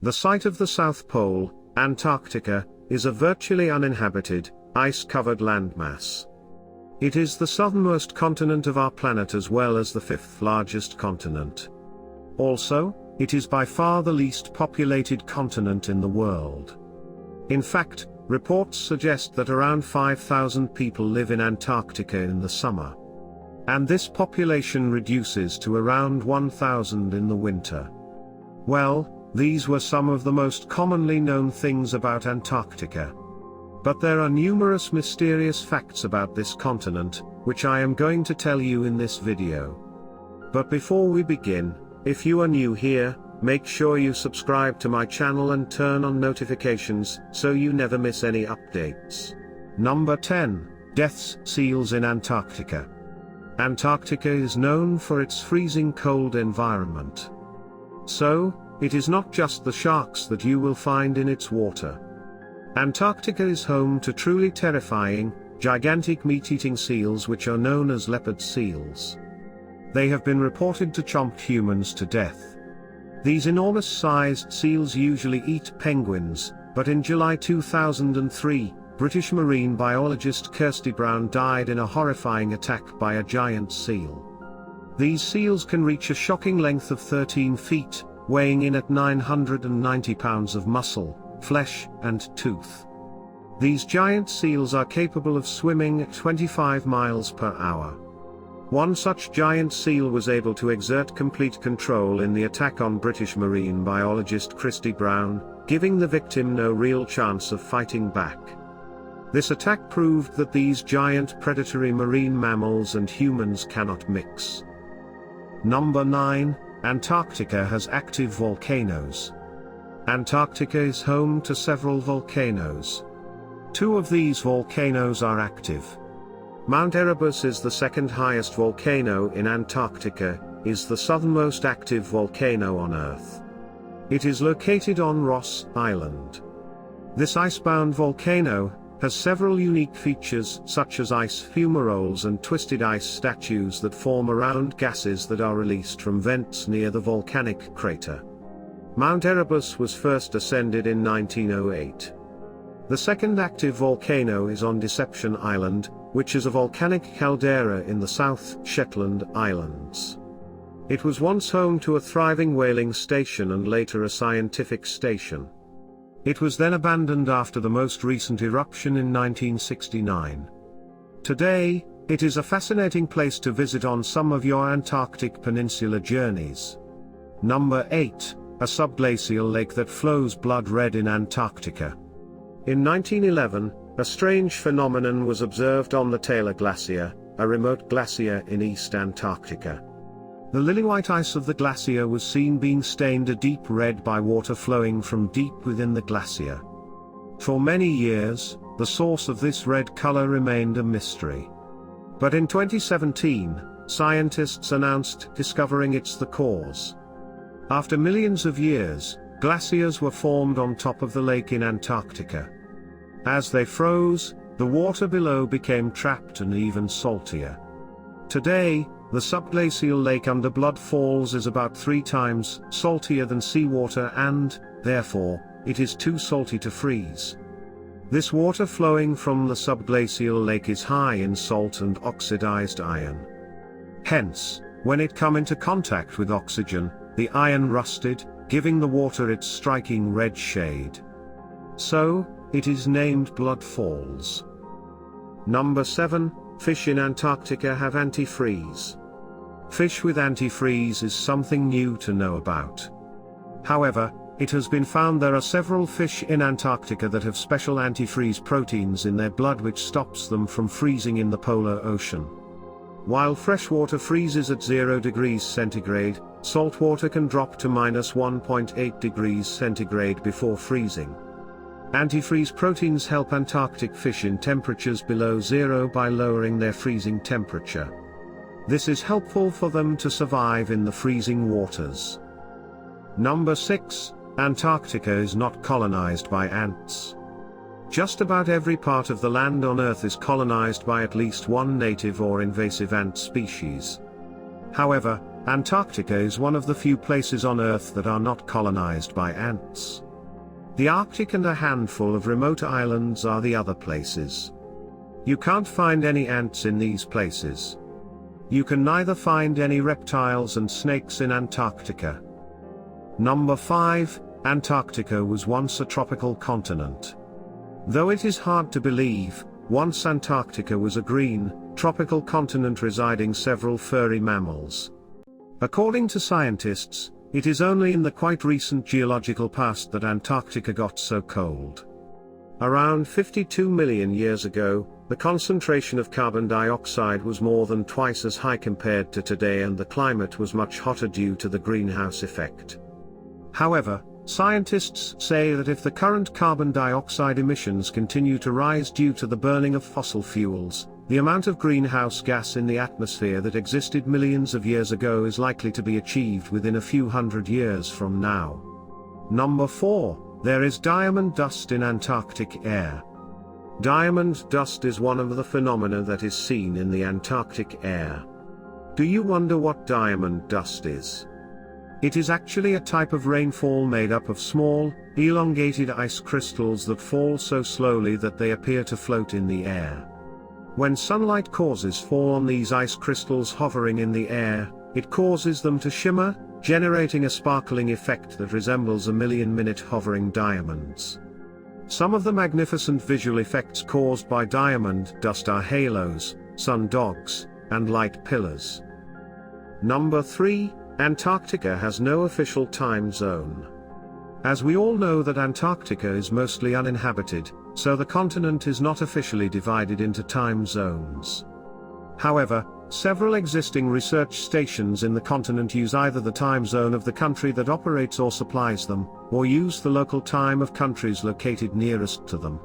The site of the South Pole, Antarctica, is a virtually uninhabited, ice-covered landmass. It is the southernmost continent of our planet as well as the fifth largest continent. Also, it is by far the least populated continent in the world. In fact, reports suggest that around 5,000 people live in Antarctica in the summer. And this population reduces to around 1,000 in the winter. Well, these were some of the most commonly known things about Antarctica. But there are numerous mysterious facts about this continent, which I am going to tell you in this video. But before we begin, if you are new here, make sure you subscribe to my channel and turn on notifications so you never miss any updates. Number 10. Death seals in Antarctica. Antarctica is known for its freezing cold environment. So, it is not just the sharks that you will find in its water. Antarctica is home to truly terrifying, gigantic meat-eating seals which are known as leopard seals. They have been reported to chomp humans to death. These enormous-sized seals usually eat penguins, but in July 2003, British marine biologist Kirsty Brown died in a horrifying attack by a giant seal. These seals can reach a shocking length of 13 feet, weighing in at 990 pounds of muscle, flesh, and tooth. These giant seals are capable of swimming at 25 miles per hour. One such giant seal was able to exert complete control in the attack on British marine biologist Kirsty Brown, giving the victim no real chance of fighting back. This attack proved that these giant predatory marine mammals and humans cannot mix. Number 9. Antarctica has active volcanoes. Antarctica is home to several volcanoes. Two of these volcanoes are active. Mount Erebus is the second highest volcano in Antarctica, is the southernmost active volcano on Earth. It is located on Ross Island. This icebound volcano has several unique features such as ice fumaroles and twisted ice statues that form around gases that are released from vents near the volcanic crater. Mount Erebus was first ascended in 1908. The second active volcano is on Deception Island, which is a volcanic caldera in the South Shetland Islands. It was once home to a thriving whaling station and later a scientific station. It was then abandoned after the most recent eruption in 1969. Today, it is a fascinating place to visit on some of your Antarctic Peninsula journeys. Number 8. A subglacial lake that flows blood red in Antarctica. In 1911, a strange phenomenon was observed on the Taylor Glacier, a remote glacier in East Antarctica. The lily-white ice of the glacier was seen being stained a deep red by water flowing from deep within the glacier. For many years, the source of this red color remained a mystery. But in 2017, scientists announced discovering it's the cause. After millions of years, glaciers were formed on top of the lake in Antarctica. As they froze, the water below became trapped and even saltier. Today, the subglacial lake under Blood Falls is about 3 times saltier than seawater and, therefore, it is too salty to freeze. This water flowing from the subglacial lake is high in salt and oxidized iron. Hence, when it come into contact with oxygen, the iron rusted, giving the water its striking red shade. So, it is named Blood Falls. Number 7. Fish in Antarctica have antifreeze. Fish with antifreeze is something new to know about. However, it has been found there are several fish in Antarctica that have special antifreeze proteins in their blood which stops them from freezing in the polar ocean. While freshwater freezes at 0 degrees centigrade, saltwater can drop to -1.8 degrees centigrade before freezing. Antifreeze proteins help Antarctic fish in temperatures below zero by lowering their freezing temperature. This is helpful for them to survive in the freezing waters. Number 6. Antarctica is not colonized by ants. Just about every part of the land on Earth is colonized by at least one native or invasive ant species. However, Antarctica is one of the few places on Earth that are not colonized by ants. The Arctic and a handful of remote islands are the other places. You can't find any ants in these places. You can neither find any reptiles and snakes in Antarctica. Number 5, Antarctica was once a tropical continent. Though it is hard to believe, once Antarctica was a green, tropical continent residing several furry mammals. According to scientists, it is only in the quite recent geological past that Antarctica got so cold. Around 52 million years ago, the concentration of carbon dioxide was more than twice as high compared to today, and the climate was much hotter due to the greenhouse effect. However, scientists say that if the current carbon dioxide emissions continue to rise due to the burning of fossil fuels, the amount of greenhouse gas in the atmosphere that existed millions of years ago is likely to be achieved within a few hundred years from now. Number 4, there is diamond dust in Antarctic air. Diamond dust is one of the phenomena that is seen in the Antarctic air. Do you wonder what diamond dust is? It is actually a type of rainfall made up of small, elongated ice crystals that fall so slowly that they appear to float in the air. When sunlight causes fall on these ice crystals hovering in the air, it causes them to shimmer, generating a sparkling effect that resembles a million-minute hovering diamonds. Some of the magnificent visual effects caused by diamond dust are halos, sun dogs, and light pillars. Number 3, Antarctica has no official time zone. As we all know that Antarctica is mostly uninhabited, so the continent is not officially divided into time zones. However, several existing research stations in the continent use either the time zone of the country that operates or supplies them, or use the local time of countries located nearest to them.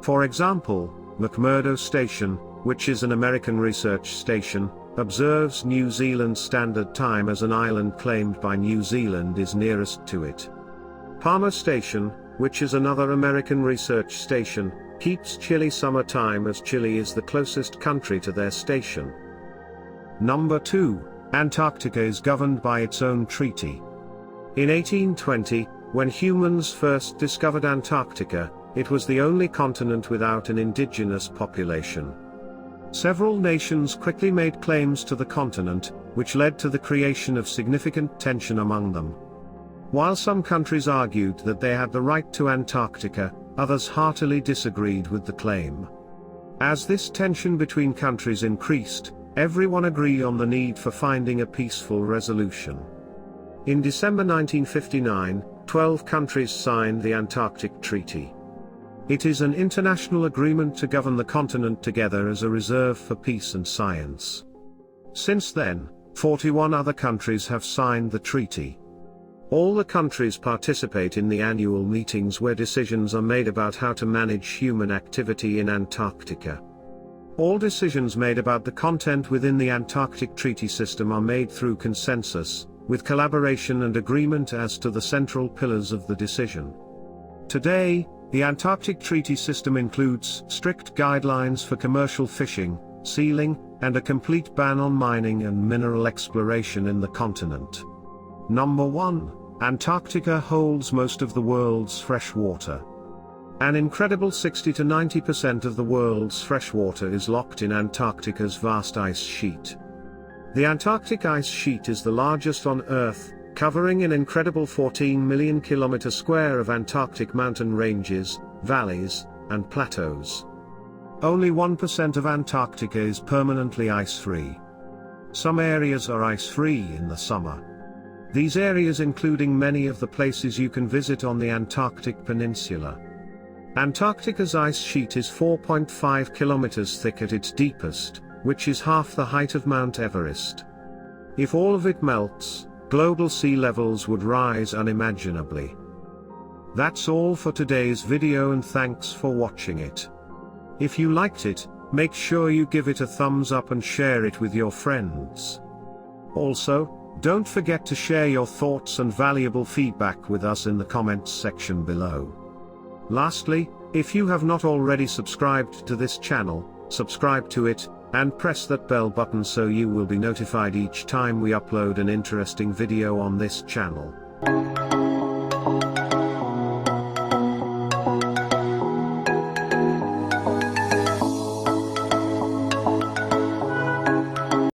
For example, McMurdo Station, which is an American research station, observes New Zealand Standard Time as an island claimed by New Zealand is nearest to it. Palmer Station, which is another American research station, keeps Chile summer time as Chile is the closest country to their station. Number 2, Antarctica is governed by its own treaty. In 1820, when humans first discovered Antarctica, it was the only continent without an indigenous population. Several nations quickly made claims to the continent, which led to the creation of significant tension among them. While some countries argued that they had the right to Antarctica, others heartily disagreed with the claim. As this tension between countries increased, everyone agreed on the need for finding a peaceful resolution. In December 1959, 12 countries signed the Antarctic Treaty. It is an international agreement to govern the continent together as a reserve for peace and science. Since then, 41 other countries have signed the treaty. All the countries participate in the annual meetings where decisions are made about how to manage human activity in Antarctica. All decisions made about the content within the Antarctic Treaty System are made through consensus, with collaboration and agreement as to the central pillars of the decision. Today, the Antarctic Treaty System includes strict guidelines for commercial fishing, sealing, and a complete ban on mining and mineral exploration in the continent. Number 1, Antarctica holds most of the world's fresh water. An incredible 60 to 90% of the world's fresh water is locked in Antarctica's vast ice sheet. The Antarctic ice sheet is the largest on Earth, covering an incredible 14 million kilometers square of Antarctic mountain ranges, valleys, and plateaus. Only 1% of Antarctica is permanently ice-free. Some areas are ice-free in the summer. These areas including many of the places you can visit on the Antarctic Peninsula. Antarctica's ice sheet is 4.5 kilometers thick at its deepest, which is half the height of Mount Everest. If all of it melts, global sea levels would rise unimaginably. That's all for today's video, and thanks for watching it. If you liked it, make sure you give it a thumbs up and share it with your friends. Also, don't forget to share your thoughts and valuable feedback with us in the comments section below. Lastly, if you have not already subscribed to this channel, subscribe to it, and press that bell button so you will be notified each time we upload an interesting video on this channel.